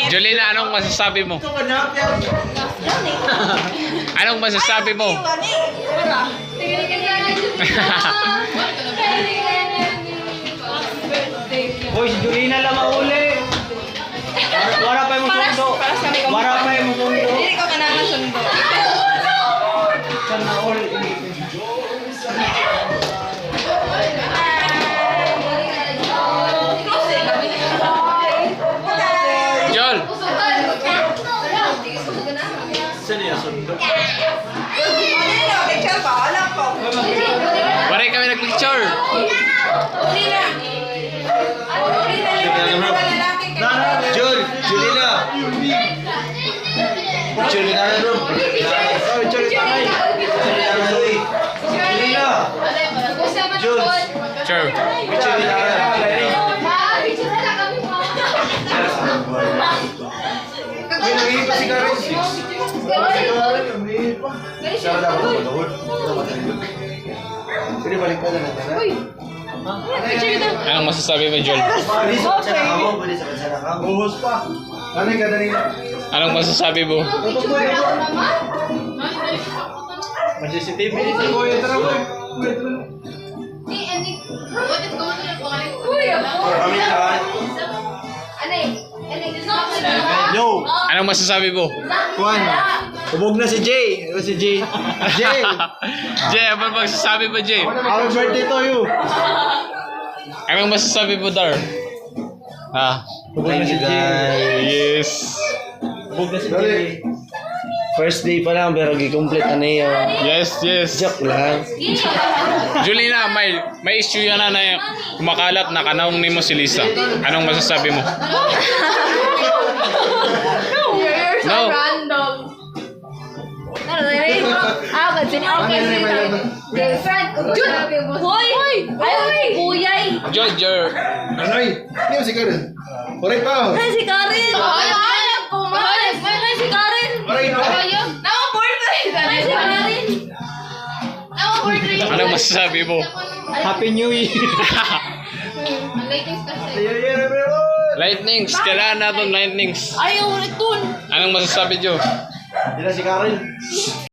Jolina, anong masasabi mo? Anong masasabi mo? Hoy, si Jolina lang mauli. Wala pa yung sundo. Wala pa yung sundo. Hindi ko kailangan sundo. Sana all. Jol! Saan yung sundo? Picture pa, alam ko. Waray kami nag-lecture! Jol! Jolina! Jolina na rin. Oh, Jolina na rin. Jolina! Jol! Sure. Jolina na rin. May nangihip pa si Karen. Sama dapat ako doon. Sige, balik ka na natin. Anong masasabi mo, Jol? Balik sa kansana ka mo. Balik sa kansana ka. Buhos pa. Ano yung kadali na? Anong masasabi mo? CCTV ni si Kuya. Tara mo. Kami lahat. Yo! Anong masasabi mo? Juan! Hubog na si Jay! Ano si Jay? Jay! Jay, anong masasabi mo, Jay? Happy birthday to you! Anong masasabi mo, Dar? Ha? Hubog na si Jay! Yes! Hubog na si Jay! First day pa lang pero gi-complete na niya. Yes, yes! Joke lang. Julina, may issue yan na kumakalat na kanawang ni mo si Lisa. Anong masasabi mo? You're so No. random. Hoy! Ayaw ni Kuyay! George, Anoy, hindi mo si Karen. Correct pa. Ay, si Karen! Alam ko man! Ay, si Karen! Correct pa. Naka-portrait! Ay, si Karen! Naka-portrait! anong masasabi mo? Happy New Year! Lightnings, kailangan natin lightnings. Ayaw ulit dun! Anong masasabi, Jo? Hindi na si Karen.